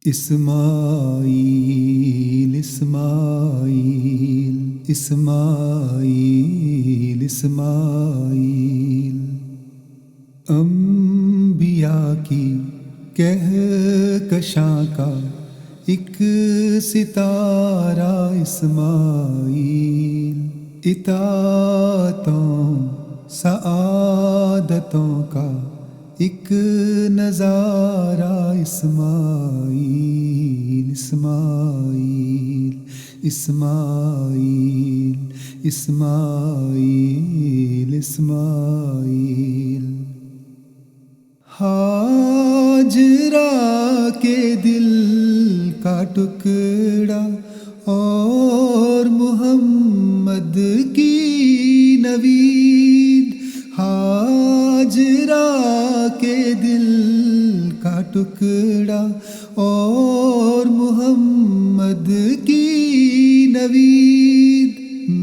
اسماعیل اسماعیل اسماعیل اسماعیل انبیاء کی کہکشاں کا ایک ستارہ اسماعیل، اطاعتوں سعادتوں کا ایک نظارہ اسماعیل اسماعیل اسماعیل اسماعیل اسماعیل ہاجرہ کے دل کا ٹکڑا اور محمد کی نوید، ہاجرہ کے دل کا ٹکڑا اور محمد کی نوید،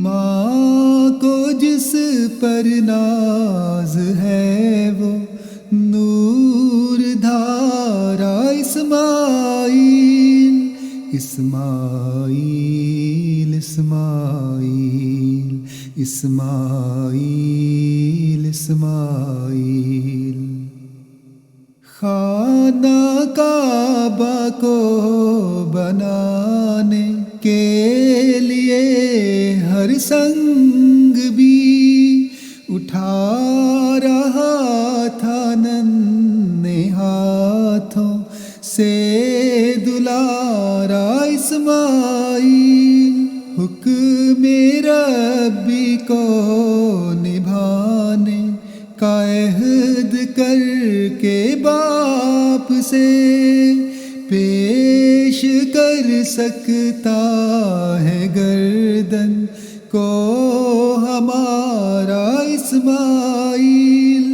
ماں کو جس پر ناز ہے وہ نور دھارا اسماعیل اسماعیل اسماعیل اسماعیل اسماعیل خانہ کعبہ کو بنانے کے لیے ہر سنگ بھی اٹھا رہا تھا ننھے ہاتھوں سے دلارا اسماعیل، حکم ربی کو نبھانے کا عہد کر کے باپ سے پیش کر سکتا ہے گردن کو ہمارا اسماعیل،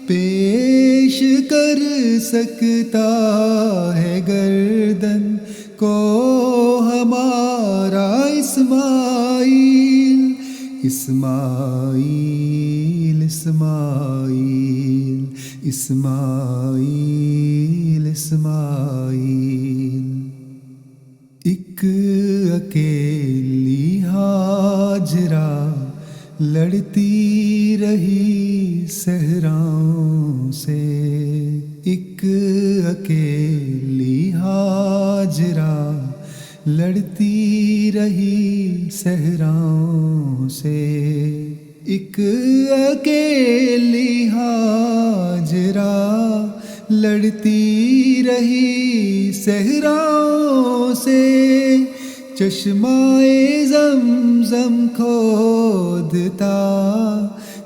پیش کر سکتا ہے گردن کو ہمارا اسماعیل اسماعیل اسماعیل اسماعیل اسماعیل ایک اکیلی ہاجرہ لڑتی رہی صحراؤں سے، ایک اکیلی ہاجرہ لڑتی رہی صحراؤں سے، ایک اکیلی ہاجرہ لڑتی رہی صحراؤں سے، چشمہ زمزم کھودتا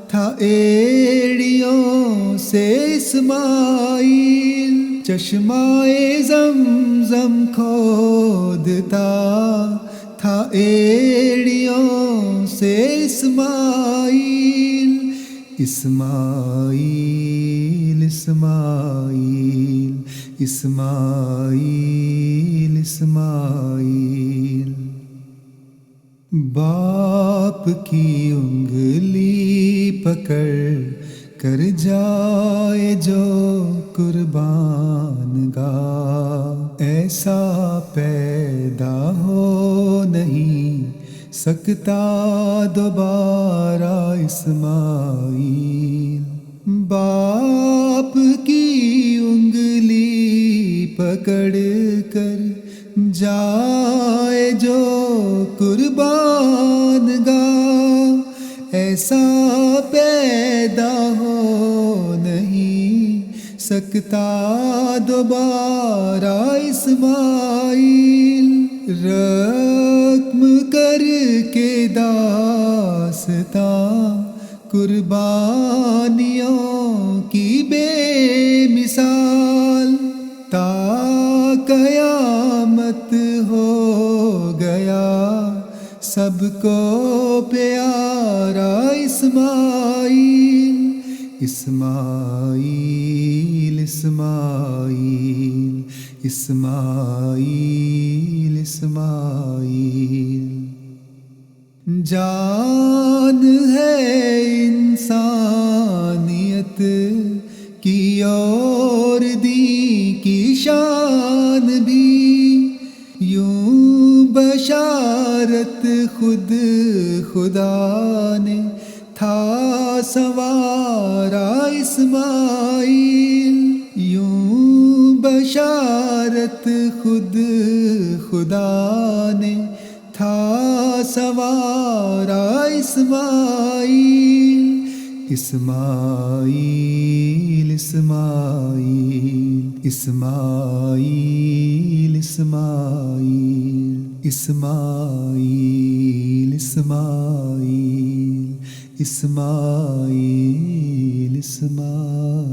تھا ایڑیوں سے اسماعیل، چشمہ زمزم کھودتا تھا ایڑیوں سے اسماعیل اسماعیل اسماعیل اسماعیل اسماعیل باپ کی انگلی پکڑ کر جائے جو قربان گاہ، ایسا پیدا ہو نہیں سکتا دوبارہ اسماعیل، باپ کی انگلی پکڑ کر جائے جو قربان گاہ، ایسا پیدا ہو نہیں سکتا دوبارہ اسماعیل، رقم کر کے داستاں قربانیوں کی بے مثال، تا قیامت ہو گیا سب کو پیارا اسماعیل اسماعیل اسماعیل اسماعیل اسماعیل جان ہے انسانیت کی اور دین کی شان بھی بشارت خود خدا نے تھا سنوارا اسماعیل، یوں بشارت خود خدا نے تھا سنوارا اسماعیل، اسماعیل اسماعیل اسماعیل اسماعیل اسماعیل اسماعیل اسماعیل اسماعیل